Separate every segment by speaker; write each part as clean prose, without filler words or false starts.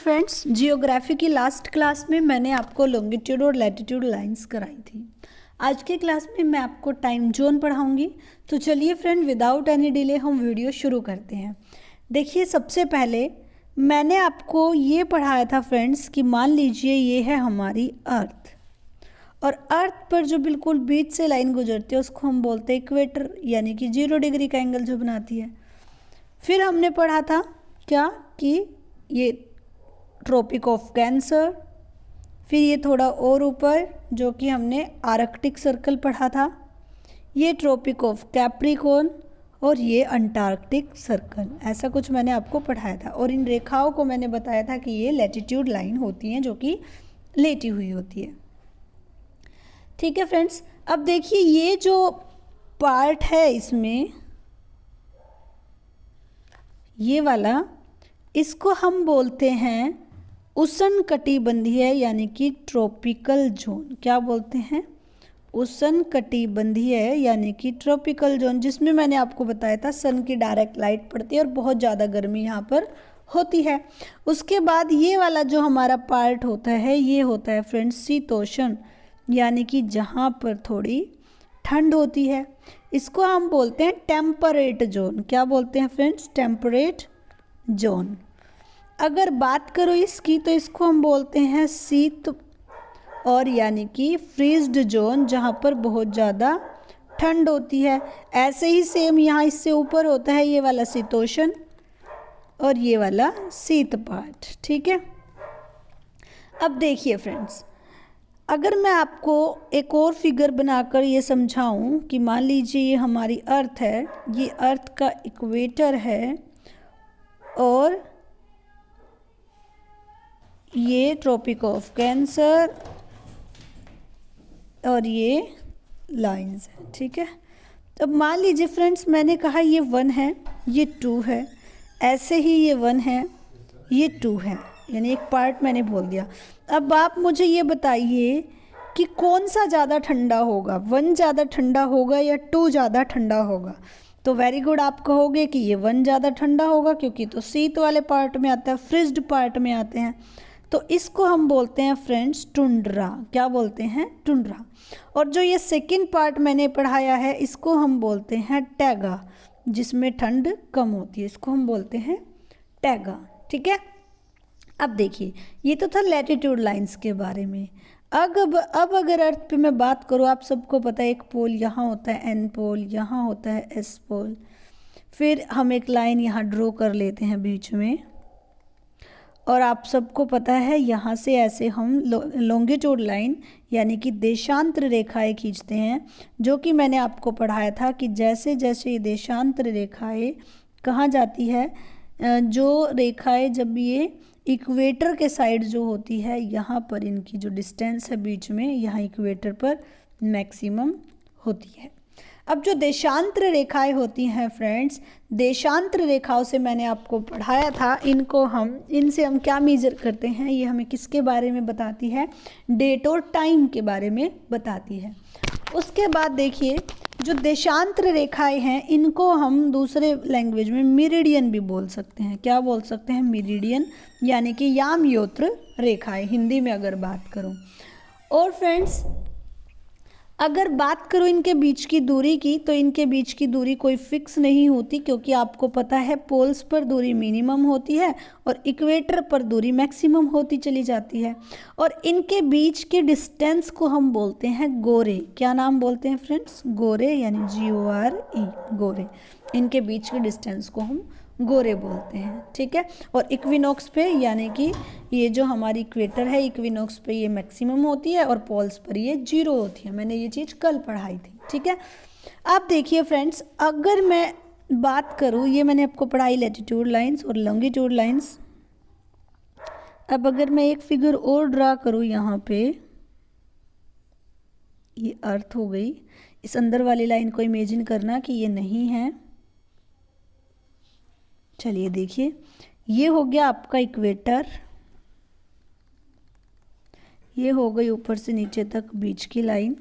Speaker 1: Friends, geography की last class में मैंने आपको लॉन्गिट्यूड और लैटिट्यूड लाइंस कराई थी। आज के क्लास में मैं आपको टाइम जोन पढ़ाऊंगी। तो चलिए फ्रेंड, विदाउट एनी डिले हम वीडियो शुरू करते हैं। देखिए, सबसे पहले मैंने आपको ये पढ़ाया था फ्रेंड्स कि मान लीजिए ये है हमारी अर्थ, और अर्थ पर जो बिल्कुल बीच से लाइन गुजरती है उसको हम बोलते हैं इक्वेटर, यानी कि 0 डिग्री का एंगल जो बनाती है। फिर हमने पढ़ा था क्या कि ये ट्रॉपिक ऑफ कैंसर, फिर ये थोड़ा और ऊपर जो कि हमने आर्कटिक सर्कल पढ़ा था, ये ट्रॉपिक ऑफ कैप्रिकॉर्न और ये अंटार्कटिक सर्कल। ऐसा कुछ मैंने आपको पढ़ाया था, और इन रेखाओं को मैंने बताया था कि ये लैटिट्यूड लाइन होती हैं जो कि लेटी हुई होती है। ठीक है फ्रेंड्स, अब देखिए ये जो पार्ट है इसमें, ये वाला, इसको हम बोलते हैं उष्णकटिबंधीय यानी कि ट्रॉपिकल जोन। क्या बोलते हैं? उष्णकटिबंधीय यानी कि ट्रॉपिकल जोन, जिसमें मैंने आपको बताया था सन की डायरेक्ट लाइट पड़ती है और बहुत ज़्यादा गर्मी यहाँ पर होती है। उसके बाद ये वाला जो हमारा पार्ट होता है ये होता है फ्रेंड्स शीतोष्ण, यानी कि जहाँ पर थोड़ी ठंड होती है। इसको हम बोलते हैं टेम्परेट जोन। क्या बोलते हैं फ्रेंड्स? Temperate zone. अगर बात करो इसकी तो इसको हम बोलते हैं शीत और यानी कि फ्रीज्ड जोन, जहाँ पर बहुत ज़्यादा ठंड होती है। ऐसे ही सेम यहाँ इससे ऊपर होता है ये वाला शीतोष्ण और ये वाला शीत पार्ट। ठीक है, अब देखिए फ्रेंड्स, अगर मैं आपको एक और फिगर बनाकर ये समझाऊं कि मान लीजिए ये हमारी अर्थ है, ये अर्थ का इक्वेटर है और ये ट्रॉपिक ऑफ कैंसर और ये लाइंस है। ठीक है, अब मान लीजिए फ्रेंड्स, मैंने कहा ये 1 है, ये 2 है, ऐसे ही ये 1 है, ये 2 है, यानी एक पार्ट मैंने बोल दिया। अब आप मुझे ये बताइए कि कौन सा ज़्यादा ठंडा होगा, 1 ज़्यादा ठंडा होगा या 2 ज़्यादा ठंडा होगा? तो वेरी गुड, आप कहोगे कि ये 1 ज़्यादा ठंडा होगा, क्योंकि तो शीत वाले पार्ट में आता है, फ्रिज्ड पार्ट में आते हैं। तो इसको हम बोलते हैं फ्रेंड्स टुंड्रा। क्या बोलते हैं? टुंड्रा। और जो ये सेकंड पार्ट मैंने पढ़ाया है इसको हम बोलते हैं टैगा, जिसमें ठंड कम होती है, इसको हम बोलते हैं टैगा। ठीक है, अब देखिए ये तो था लैटिट्यूड लाइंस के बारे में। अब अगर अर्थ पे मैं बात करूँ, आप सबको पता है एक पोल यहाँ होता है एन पोल, यहाँ होता है एस पोल। फिर हम एक लाइन यहाँ ड्रॉ कर लेते हैं बीच में, और आप सबको पता है यहाँ से ऐसे हम लॉन्गिट्यूड लाइन यानी कि देशांतर रेखाएं खींचते हैं, जो कि मैंने आपको पढ़ाया था कि जैसे जैसे ये देशांतर रेखाएं कहाँ जाती है, जो रेखाएं जब ये इक्वेटर के साइड जो होती है, यहाँ पर इनकी जो डिस्टेंस है बीच में, यहाँ इक्वेटर पर मैक्सिमम होती है। अब जो देशांतर रेखाएं होती हैं फ्रेंड्स, देशांतर रेखाओं से मैंने आपको पढ़ाया था, इनसे हम क्या मेजर करते हैं, ये हमें किसके बारे में बताती है? डेट और टाइम के बारे में बताती है। उसके बाद देखिए, जो देशांतर रेखाएं हैं इनको हम दूसरे लैंग्वेज में मेरिडियन भी बोल सकते हैं। क्या बोल सकते हैं? मेरिडियन, यानी कि यामयोत्र रेखाएं, हिंदी में अगर बात करूं। और फ्रेंड्स, अगर बात करूँ इनके बीच की दूरी की, तो इनके बीच की दूरी कोई फिक्स नहीं होती, क्योंकि आपको पता है पोल्स पर दूरी मिनिमम होती है और इक्वेटर पर दूरी मैक्सिमम होती चली जाती है। और इनके बीच के डिस्टेंस को हम बोलते हैं गोरे। क्या नाम बोलते हैं फ्रेंड्स? गोरे, यानी GORE, गोरे। इनके बीच के डिस्टेंस को हम गोरे बोलते हैं। ठीक है, और इक्विनॉक्स पे, यानी कि ये जो हमारी इक्वेटर है, इक्विनॉक्स पे ये मैक्सिमम होती है और पोल्स पर ये 0 होती है। मैंने ये चीज़ कल पढ़ाई थी। ठीक है, अब देखिए फ्रेंड्स, अगर मैं बात करूँ, ये मैंने आपको पढ़ाई लैटिट्यूड लाइंस और लॉन्गिट्यूड लाइंस। अब अगर मैं एक फिगर और ड्रा करूँ, यहाँ पे ये अर्थ हो गई, इस अंदर वाली लाइन को इमेजिन करना कि ये नहीं है। चलिए देखिए, ये हो गया आपका इक्वेटर, ये हो गई ऊपर से नीचे तक बीच की लाइन।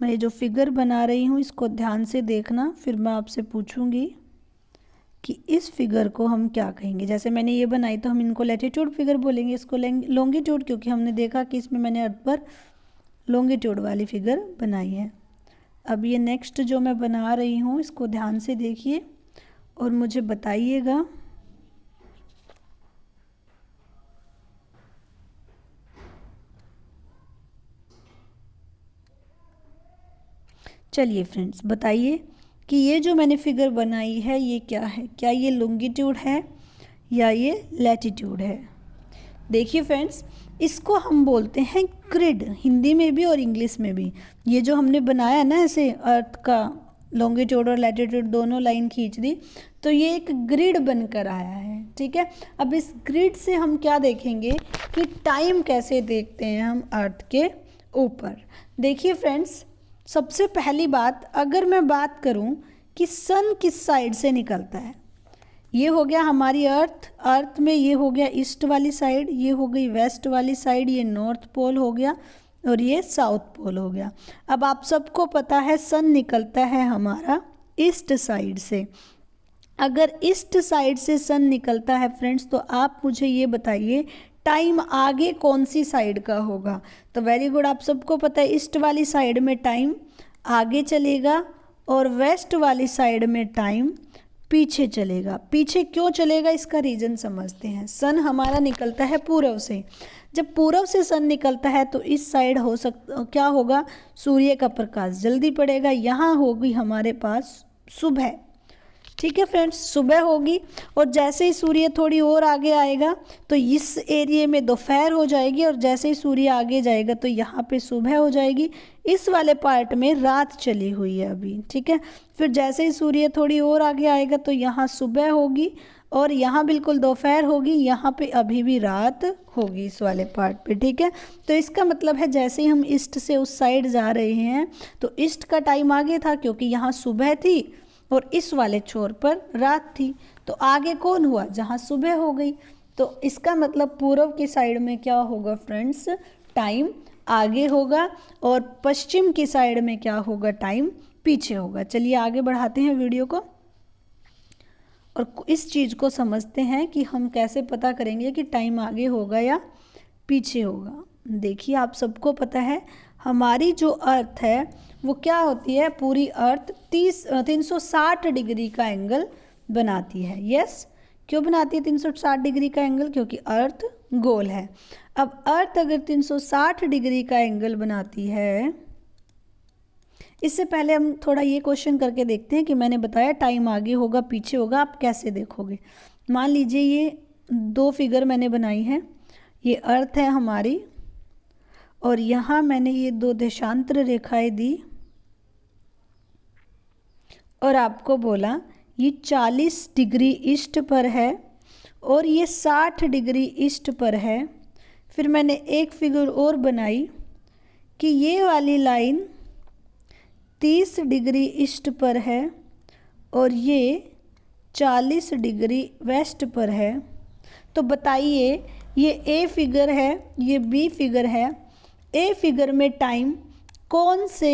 Speaker 1: मैं ये जो फिगर बना रही हूँ इसको ध्यान से देखना, फिर मैं आपसे पूछूंगी कि इस फिगर को हम क्या कहेंगे। जैसे मैंने ये बनाई तो हम इनको लैटिट्यूड फिगर बोलेंगे, इसको लॉन्गिट्यूड, क्योंकि हमने देखा कि इसमें मैंने अर्थ पर लॉन्गिट्यूड वाली फिगर बनाई है। अब ये नेक्स्ट जो मैं बना रही हूँ इसको ध्यान से देखिए और मुझे बताइएगा। चलिए फ्रेंड्स बताइए कि ये जो मैंने फिगर बनाई है ये क्या है, क्या ये लॉन्गिट्यूड है या ये लैटिट्यूड है। देखिए फ्रेंड्स, इसको हम बोलते हैं ग्रिड, हिंदी में भी और इंग्लिश में भी। ये जो हमने बनाया ना ऐसे अर्थ का लॉन्गिट्यूड और लैटिट्यूड दोनों लाइन खींच दी, तो ये एक ग्रिड बनकर आया है। ठीक है, अब इस ग्रिड से हम क्या देखेंगे कि टाइम कैसे देखते हैं हम अर्थ के ऊपर। देखिए फ्रेंड्स, सबसे पहली बात अगर मैं बात करूं कि सन किस साइड से निकलता है, ये हो गया हमारी अर्थ में ये हो गया ईस्ट वाली साइड, ये हो गई वेस्ट वाली साइड, ये नॉर्थ पोल हो गया और ये साउथ पोल हो गया। अब आप सबको पता है सन निकलता है हमारा ईस्ट साइड से। अगर ईस्ट साइड से सन निकलता है फ्रेंड्स, तो आप मुझे ये बताइए टाइम आगे कौन सी साइड का होगा। तो वेरी गुड, आप सबको पता है ईस्ट वाली साइड में टाइम आगे चलेगा और वेस्ट वाली साइड में टाइम पीछे चलेगा। पीछे क्यों चलेगा इसका रीज़न समझते हैं। सन हमारा निकलता है पूर्व से, जब पूर्व से सन निकलता है तो इस साइड क्या होगा, सूर्य का प्रकाश जल्दी पड़ेगा। यहाँ होगी हमारे पास सुबह। ठीक है फ्रेंड्स, सुबह होगी और जैसे ही सूर्य थोड़ी और आगे आएगा तो इस एरिया में दोपहर हो जाएगी और जैसे ही सूर्य आगे जाएगा तो यहाँ पे सुबह हो जाएगी। इस वाले पार्ट में रात चली हुई है अभी। ठीक है, फिर जैसे ही सूर्य थोड़ी और आगे आएगा तो यहाँ सुबह होगी और यहाँ बिल्कुल दोपहर होगी, यहाँ पे अभी भी रात होगी इस वाले पार्ट पे। ठीक है, तो इसका मतलब है जैसे ही हम ईस्ट से उस साइड जा रहे हैं तो ईस्ट का टाइम आगे था क्योंकि यहाँ सुबह थी और इस वाले छोर पर रात थी, तो आगे कौन हुआ, जहाँ सुबह हो गई। तो इसका मतलब पूर्व की साइड में क्या होगा फ्रेंड्स, टाइम आगे होगा और पश्चिम की साइड में क्या होगा, टाइम पीछे होगा। चलिए आगे बढ़ाते हैं वीडियो को और इस चीज़ को समझते हैं कि हम कैसे पता करेंगे कि टाइम आगे होगा या पीछे होगा। देखिए, आप सबको पता है हमारी जो अर्थ है वो क्या होती है, पूरी अर्थ 360 डिग्री का एंगल बनाती है। यस, क्यों बनाती है 360 डिग्री का एंगल, क्योंकि अर्थ गोल है। अब अर्थ अगर 360 डिग्री का एंगल बनाती है, इससे पहले हम थोड़ा ये क्वेश्चन करके देखते हैं कि मैंने बताया टाइम आगे होगा पीछे होगा, आप कैसे देखोगे। मान लीजिए ये दो फिगर मैंने बनाई है, ये अर्थ है हमारी और यहाँ मैंने ये दो देशांतर रेखाएं दी और आपको बोला ये 40 डिग्री ईस्ट पर है और ये 60 डिग्री ईस्ट पर है। फिर मैंने एक फिगर और बनाई कि ये वाली लाइन 30 डिग्री ईस्ट पर है और ये 40 डिग्री वेस्ट पर है। तो बताइए ये ए फिगर है, ये बी फिगर है। ए फिगर में टाइम कौन से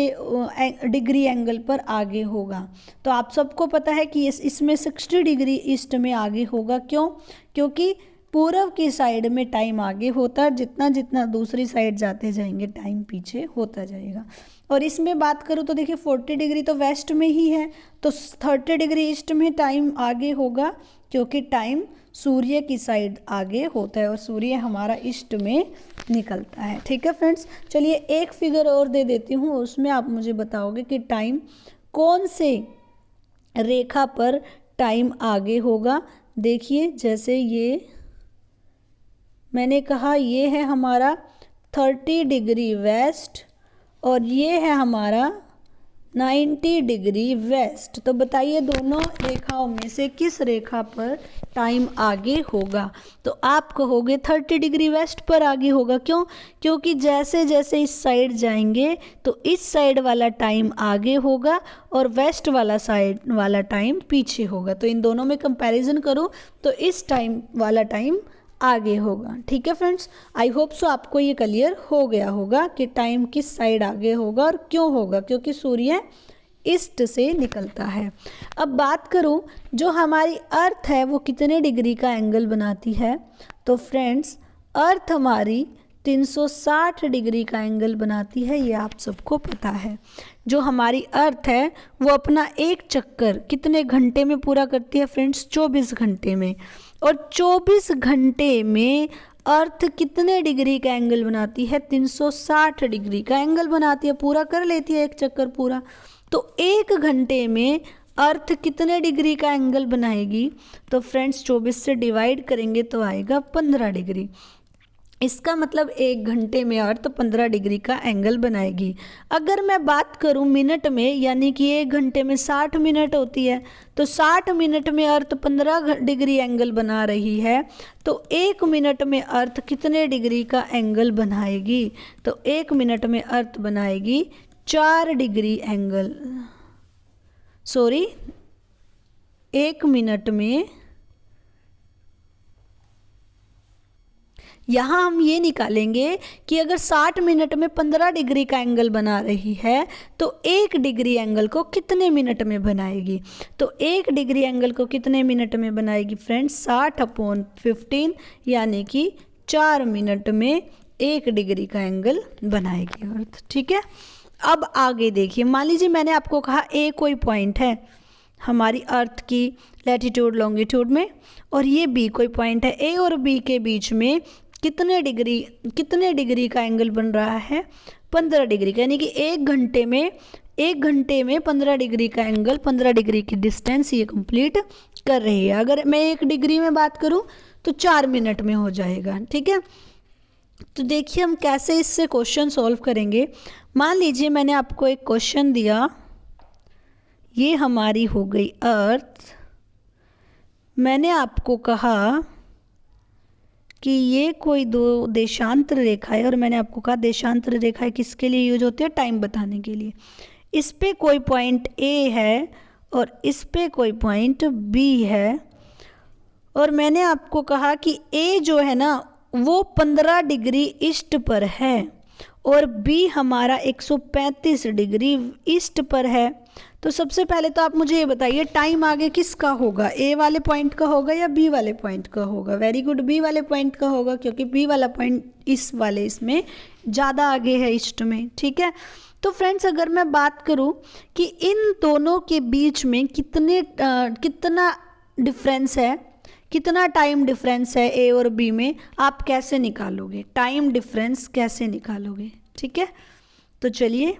Speaker 1: डिग्री एंगल पर आगे होगा। तो आप सबको पता है कि इसमें 60 डिग्री ईस्ट में आगे होगा। क्यों? क्योंकि पूर्व की साइड में टाइम आगे होता है, जितना जितना दूसरी साइड जाते जाएंगे टाइम पीछे होता जाएगा। और इसमें बात करूँ तो देखिए 40 डिग्री तो वेस्ट में ही है, तो 30 डिग्री ईस्ट में टाइम आगे होगा क्योंकि टाइम सूर्य की साइड आगे होता है और सूर्य हमारा ईस्ट में निकलता है। ठीक है फ्रेंड्स, चलिए एक फिगर और दे देती हूँ, उसमें आप मुझे बताओगे कि टाइम कौन से रेखा पर टाइम आगे होगा। देखिए जैसे ये मैंने कहा ये है हमारा 30 डिग्री वेस्ट और ये है हमारा 90 डिग्री वेस्ट। तो बताइए दोनों रेखाओं में से किस रेखा पर टाइम आगे होगा। तो आप कहोगे 30 डिग्री वेस्ट पर आगे होगा। क्यों? क्योंकि जैसे जैसे इस साइड जाएंगे तो इस साइड वाला टाइम आगे होगा और वेस्ट वाला साइड वाला टाइम पीछे होगा। तो इन दोनों में कंपैरिजन करो तो इस टाइम वाला टाइम आगे होगा। ठीक है फ्रेंड्स, आई होप सो आपको ये क्लियर हो गया होगा कि टाइम किस साइड आगे होगा और क्यों होगा, क्योंकि सूर्य ईस्ट से निकलता है। अब बात करूं जो हमारी अर्थ है वो कितने डिग्री का एंगल बनाती है, तो फ्रेंड्स अर्थ हमारी 360 डिग्री का एंगल बनाती है, ये आप सबको पता है। जो हमारी अर्थ है वो अपना एक चक्कर कितने घंटे में पूरा करती है फ्रेंड्स, 24 घंटे में। और 24 घंटे में अर्थ कितने डिग्री का एंगल बनाती है, 360 डिग्री का एंगल बनाती है, पूरा कर लेती है एक चक्कर पूरा। तो एक घंटे में अर्थ कितने डिग्री का एंगल बनाएगी, तो फ्रेंड्स 24 से डिवाइड करेंगे तो आएगा 15 डिग्री। इसका मतलब एक घंटे में अर्थ 15 डिग्री का एंगल बनाएगी। अगर मैं बात करूं मिनट में, यानी कि एक घंटे में 60 मिनट होती है, तो 60 मिनट में अर्थ 15 डिग्री एंगल बना रही है, तो एक मिनट में अर्थ कितने डिग्री का एंगल बनाएगी, तो एक मिनट में अर्थ बनाएगी 4 डिग्री एंगल। सॉरी, एक मिनट में, यहाँ हम ये निकालेंगे कि अगर 60 मिनट में 15 डिग्री का एंगल बना रही है तो 1 डिग्री एंगल को कितने मिनट में बनाएगी, तो 1 डिग्री एंगल को कितने मिनट में बनाएगी फ्रेंड्स, 60/15 यानी कि 4 मिनट में 1 डिग्री का एंगल बनाएगी अर्थ। ठीक है, अब आगे देखिए, मान लीजिए मैंने आपको कहा ए कोई पॉइंट है हमारी अर्थ की लैटिट्यूड लॉन्गिट्यूड में, और ये बी कोई पॉइंट है। ए और बी के बीच में कितने डिग्री का एंगल बन रहा है, 15 डिग्री का, यानी कि एक घंटे में 15 डिग्री का एंगल, 15 डिग्री की डिस्टेंस ये कंप्लीट कर रही है। अगर मैं 1 डिग्री में बात करूं तो 4 मिनट में हो जाएगा। ठीक है, तो देखिए हम कैसे इससे क्वेश्चन सॉल्व करेंगे। मान लीजिए मैंने आपको एक क्वेश्चन दिया, ये हमारी हो गई अर्थ, मैंने आपको कहा कि ये कोई 2 देशांतर रेखा है, और मैंने आपको कहा देशांतर रेखा किसके लिए यूज होती है, टाइम बताने के लिए। इस पे कोई पॉइंट ए है और इस पे कोई पॉइंट बी है, और मैंने आपको कहा कि ए जो है ना वो 15 डिग्री ईस्ट पर है और बी हमारा 135 डिग्री ईस्ट पर है। तो सबसे पहले तो आप मुझे ये बताइए टाइम आगे किसका होगा, ए वाले पॉइंट का होगा या बी वाले पॉइंट का होगा। वेरी गुड, बी वाले पॉइंट का होगा, क्योंकि बी वाला पॉइंट इसमें ज़्यादा आगे है ईस्ट में। ठीक है, तो फ्रेंड्स अगर मैं बात करूं कि इन दोनों के बीच में कितना डिफरेंस है, कितना टाइम डिफरेंस है ए और बी में, आप कैसे निकालोगे, टाइम डिफरेंस कैसे निकालोगे। ठीक है, तो चलिए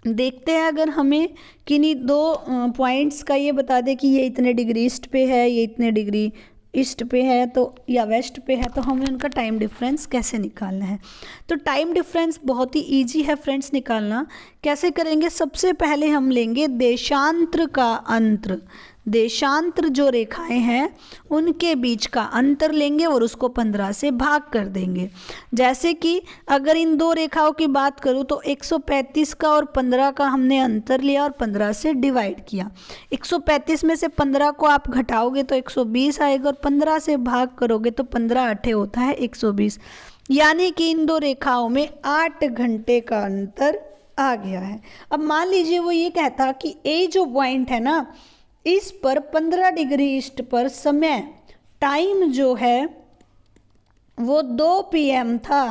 Speaker 1: देखते हैं। अगर हमें किन्हीं 2 पॉइंट्स का ये बता दे कि ये इतने डिग्री ईस्ट पे है, ये इतने डिग्री ईस्ट पे है तो या वेस्ट पे है, तो हमें उनका टाइम डिफरेंस कैसे निकालना है। तो टाइम डिफरेंस बहुत ही इजी है फ्रेंड्स निकालना। कैसे करेंगे, सबसे पहले हम लेंगे देशांतर का अंतर। देशांतर जो रेखाएं हैं उनके बीच का अंतर लेंगे और उसको 15 से भाग कर देंगे। जैसे कि अगर इन 2 रेखाओं की बात करूं तो 135 का और 15 का हमने अंतर लिया और 15 से डिवाइड किया। 135 में से 15 को आप घटाओगे तो 120 आएगा, और 15 से भाग करोगे तो 15 8 होता है 120, यानी कि इन 2 रेखाओं में 8 घंटे का अंतर आ गया है। अब मान लीजिए वो ये कहता कि ए जो पॉइंट है ना, इस पर 15 डिग्री ईस्ट पर समय टाइम जो है वो 2 PM था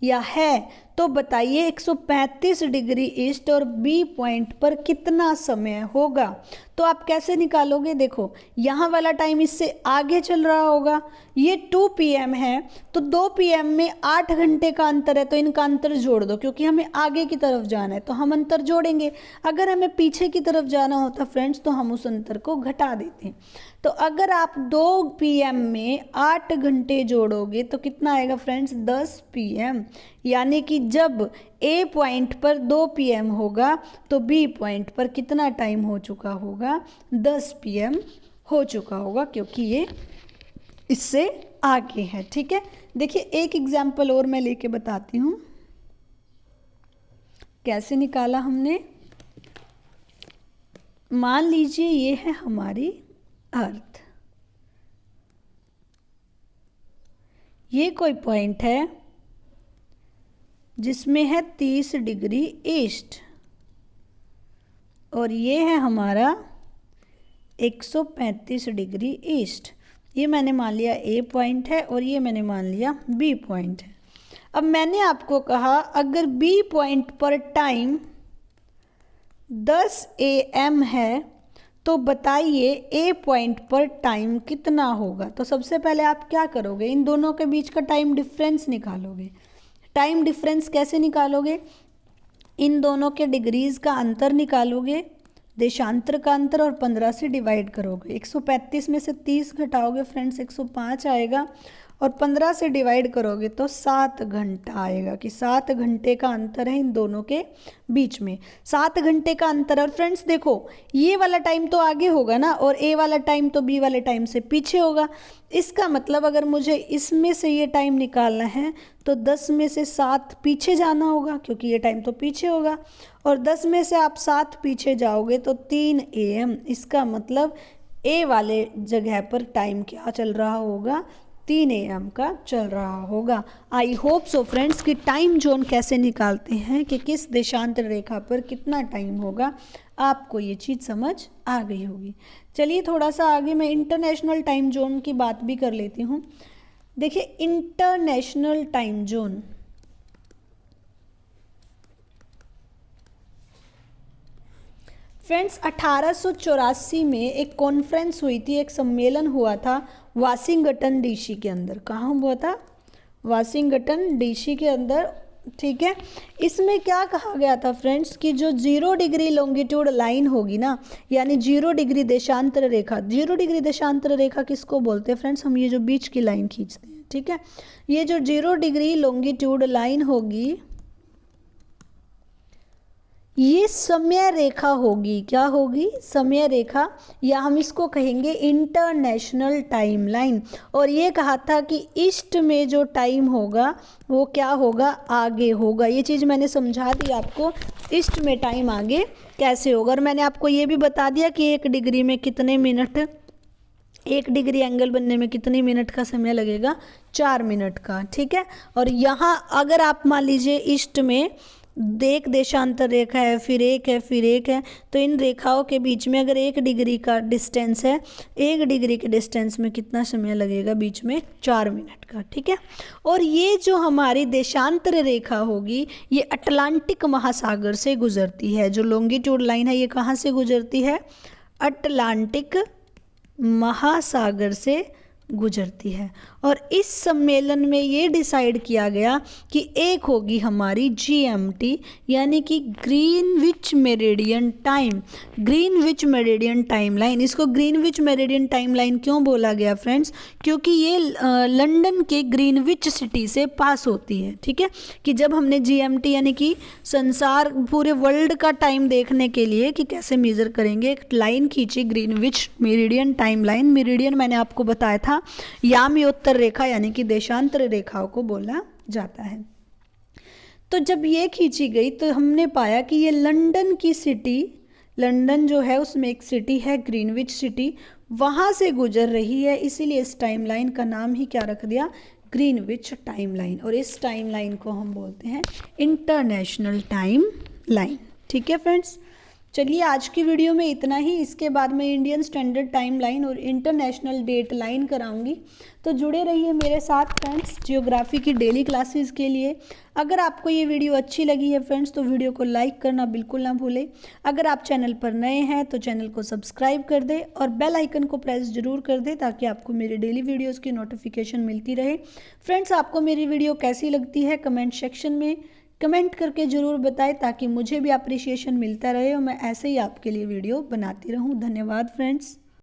Speaker 1: या है, तो बताइए 135 डिग्री ईस्ट और बी पॉइंट पर कितना समय होगा। तो आप कैसे निकालोगे, देखो यहाँ वाला टाइम इससे आगे चल रहा होगा, ये 2 PM है, तो 2 PM में 8 घंटे का अंतर है, तो इनका अंतर जोड़ दो, क्योंकि हमें आगे की तरफ जाना है तो हम अंतर जोड़ेंगे। अगर हमें पीछे की तरफ जाना होता फ्रेंड्स तो हम उस अंतर को घटा देते हैं। तो अगर आप 2 PM में 8 घंटे जोड़ोगे तो कितना आएगा फ्रेंड्स, 10 PM, यानी कि जब ए पॉइंट पर 2 PM होगा तो बी पॉइंट पर कितना टाइम हो चुका होगा, 10 PM हो चुका होगा, क्योंकि ये इससे आगे है। ठीक है, देखिए एक एग्जाम्पल और मैं लेके बताती हूँ कैसे निकाला हमने। मान लीजिए ये है हमारी अर्थ, ये कोई पॉइंट है जिसमें है 30 डिग्री ईस्ट, और ये है हमारा 135 डिग्री ईस्ट। ये मैंने मान लिया ए पॉइंट है और ये मैंने मान लिया बी पॉइंट है। अब मैंने आपको कहा अगर बी पॉइंट पर टाइम 10 AM है तो बताइए ए पॉइंट पर टाइम कितना होगा। तो सबसे पहले आप क्या करोगे, इन दोनों के बीच का टाइम डिफरेंस निकालोगे। टाइम डिफरेंस कैसे निकालोगे, इन दोनों के डिग्रीज का अंतर निकालोगे, देशांतर का अंतर, और 15 से डिवाइड करोगे। 135 में से 30 घटाओगे फ्रेंड्स 105 आएगा, और 15 से डिवाइड करोगे तो 7 घंटा आएगा, कि 7 घंटे का अंतर है इन दोनों के बीच में। 7 घंटे का अंतर। और फ्रेंड्स देखो, ये वाला टाइम तो आगे होगा ना, और ए वाला टाइम तो बी वाले टाइम से पीछे होगा। इसका मतलब अगर मुझे इसमें से ये टाइम निकालना है तो 10 में से 7 पीछे जाना होगा, क्योंकि ये टाइम तो पीछे होगा, और 10 में से आप 7 पीछे जाओगे तो 3 AM। इसका मतलब ए वाले जगह पर टाइम क्या चल रहा होगा, 3 AM का चल रहा होगा। आई होप सो फ्रेंड्स कि टाइम जोन कैसे निकालते हैं, कि किस देशांतर रेखा पर कितना टाइम होगा, आपको ये चीज़ समझ आ गई होगी। चलिए थोड़ा सा आगे मैं इंटरनेशनल टाइम जोन की बात भी कर लेती हूँ। देखिए इंटरनेशनल टाइम जोन, फ्रेंड्स 1884 में एक कॉन्फ्रेंस हुई थी, एक सम्मेलन हुआ था वाशिंगटन डीसी के अंदर। कहाँ हुआ था, वाशिंगटन डीसी के अंदर, ठीक है। इसमें क्या कहा गया था फ्रेंड्स, कि जो 0 डिग्री लॉन्गिट्यूड लाइन होगी ना, यानी 0 डिग्री देशांतर रेखा। 0 डिग्री देशांतर रेखा किसको बोलते हैं फ्रेंड्स, हम ये जो बीच की लाइन खींचते हैं, ठीक है। ये जो 0 डिग्री लॉन्गिट्यूड लाइन होगी ये समय रेखा होगी। क्या होगी, समय रेखा, या हम इसको कहेंगे इंटरनेशनल टाइम लाइन। और ये कहा था कि ईस्ट में जो टाइम होगा वो क्या होगा, आगे होगा। ये चीज़ मैंने समझा दी आपको, ईस्ट में टाइम आगे कैसे होगा। और मैंने आपको ये भी बता दिया कि 1 डिग्री में कितने मिनट, 1 डिग्री एंगल बनने में कितने मिनट का समय लगेगा, 4 मिनट का, ठीक है। और यहाँ अगर आप मान लीजिए ईस्ट में एक देशांतर रेखा है, फिर एक है, फिर एक है, तो इन रेखाओं के बीच में अगर 1 डिग्री का डिस्टेंस है, 1 डिग्री के डिस्टेंस में कितना समय लगेगा, बीच में 4 मिनट का, ठीक है। और ये जो हमारी देशांतर रेखा होगी ये अटलांटिक महासागर से गुजरती है। जो लॉन्गिट्यूड लाइन है ये कहाँ से गुजरती है, अटलांटिक महासागर से गुजरती है। और इस सम्मेलन में ये डिसाइड किया गया कि एक होगी हमारी GMT, यानी कि Greenwich meridian time, Greenwich meridian time line. इसको ग्रीनविच मेरिडियन टाइम लाइन क्यों बोला गया फ्रेंड्स, क्योंकि ये लंदन के ग्रीनविच सिटी से पास होती है, ठीक है। कि जब हमने GMT यानी कि संसार पूरे वर्ल्ड का टाइम देखने के लिए कि कैसे मेज़र करेंगे, एक लाइन खींची Greenwich meridian time line. Meridian मैंने आपको बताया था याम्योत्तर रेखा यानी कि देशांतर रेखाओं को बोला जाता है। तो जब ये खींची गई तो हमने पाया कि ये लंदन की सिटी, लंदन जो है उसमें एक सिटी है ग्रीनविच सिटी, वहाँ से गुजर रही है, इसीलिए इस टाइम लाइन का नाम ही क्या रख दिया, ग्रीनविच टाइम लाइन। और इस टाइम लाइन को हम बोलते हैं इंटरनेशनल टाइम लाइन, ठीक है फ्रेंड्स। चलिए आज की वीडियो में इतना ही। इसके बाद मैं इंडियन स्टैंडर्ड टाइम लाइन और इंटरनेशनल डेट लाइन कराऊंगी, तो जुड़े रहिए मेरे साथ फ्रेंड्स जियोग्राफी की डेली क्लासेस के लिए। अगर आपको ये वीडियो अच्छी लगी है फ्रेंड्स तो वीडियो को लाइक करना बिल्कुल ना भूलें। अगर आप चैनल पर नए हैं तो चैनल को सब्सक्राइब कर दें और बेल आइकन को प्रेस जरूर कर दें ताकि आपको मेरी डेली वीडियोस की नोटिफिकेशन मिलती रहे। फ्रेंड्स आपको मेरी वीडियो कैसी लगती है कमेंट सेक्शन में कमेंट करके ज़रूर बताएं ताकि मुझे भी अप्रिसिएशन मिलता रहे और मैं ऐसे ही आपके लिए वीडियो बनाती रहूं। धन्यवाद फ्रेंड्स।